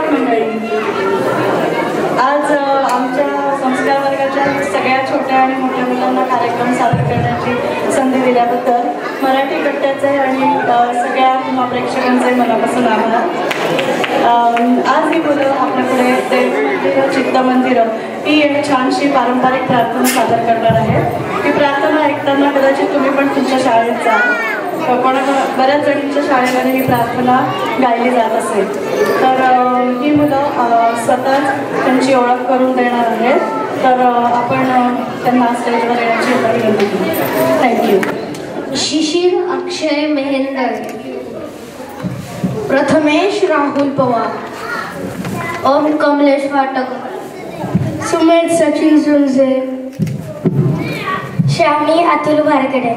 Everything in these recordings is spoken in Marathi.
नमस्कार मंडळी. आज आमच्या संस्कार वर्गाच्या सगळ्या छोट्या आणि मोठ्या मुलांना कार्यक्रम सादर करण्याची संधी दिल्याबद्दल मराठी कट्ट्याचे आणि सगळ्या प्रेक्षकांचे मनापासून आभार. आज ही मुलं आपल्यापुढे देव मंदिरं चित्त मंदिरं ही एक छानशी पारंपरिक प्रार्थना सादर करणार आहे. ही प्रार्थना ऐकताना कदाचित तुम्ही पण तुमच्या शाळेत जा, बऱ्याच जणींच्या शाळेमध्ये ही प्रार्थना गायली जात असेल. तर ही मुलं स्वतःच त्यांची ओळख करून देणार आहेत. तर आपण त्यांना स्टेजवर येण्याची विनंती करू. थँक्यू. शिशिर अक्षय महेंदर, प्रथमेश राहुल पवार, ओम कमलेश फाटक, सुमेध सचिन झुंजे, श्रावणी अतुल भारकडे,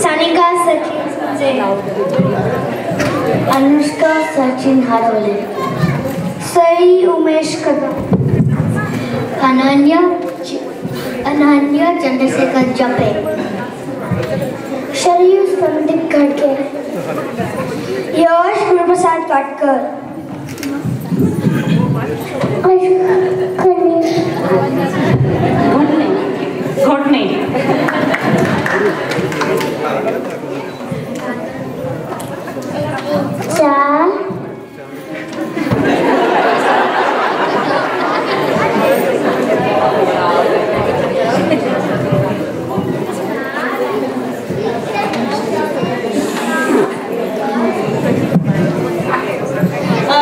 सानिका सचिन झुंजे, अनुष्का सचिन हारवले, सई उमेश कदम, अनन्या चंद्रशेखर जपे, शरीर संदीप घडके, यश गुरुप्रसाद पाटकर, घोटणे,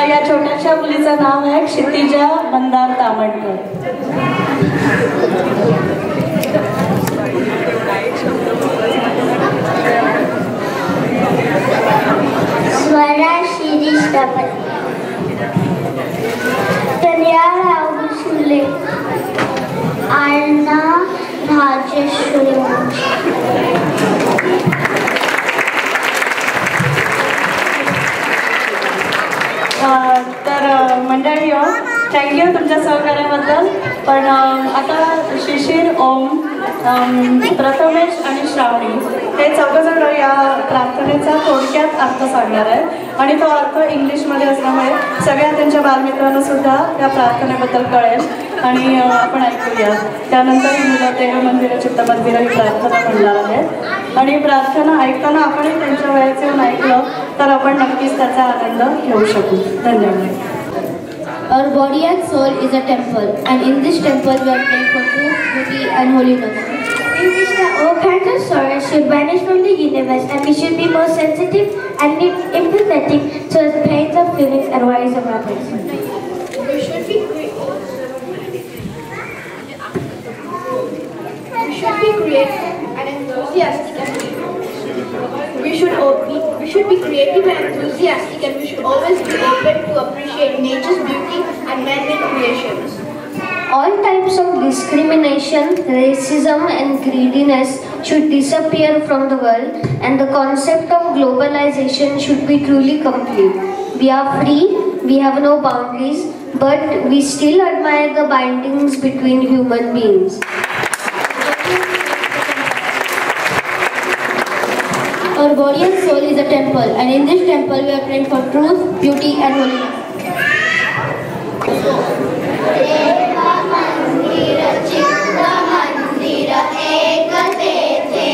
या छोट्याशा मुलीचं नाव आहे क्षितिजा मंदार तामणकर. स्वरा शिरीष टापट, तन्या राहुल शुले, आर्ना राजेश सूर्यवंशी. तर मंडळी थँक्यू तुमच्या सहकार्याबद्दल. पण आता शिशिर, ओम, प्रथमेश आणि श्रावणी हे चौघजण या प्रार्थनेचा थोडक्यात अर्थ सांगणार आहेत आणि तो अर्थ इंग्लिशमध्ये असल्यामुळे सगळ्या त्यांच्या बालमित्रांना सुद्धा या प्रार्थनेबद्दल कळेल आणि आपण ऐकूया. त्यानंतर ही मुलं देव मंदिरं चित्त मंदिरं ही प्रार्थना म्हणणार आहेत आणि प्रार्थना ऐकताना आपणही त्यांच्या वेळेत येऊन ऐकलं तर आपण नक्कीच त्याचा आनंद घेऊ शकू. धन्यवाद. Our body and soul is a temple, and in this temple we are praying for truth, beauty, and holiness. in which all kinds of sorrow should vanish from the universe, and we should be more sensitive and empathetic to the pains of feelings and worries of others. We should be creative and enthusiastic, we should be creative and enthusiastic, and we should always be open to appreciate nature's beauty and man-made creations. All types of discrimination, racism, and greediness should disappear from the world, and the concept of globalization should be truly complete. We are free, we have no boundaries, but we still admire the bindings between human beings. Our body and soul is a temple, and in this temple we are praying for truth, beauty, and holiness. मंदिर चित्त मंदिर एक तेथे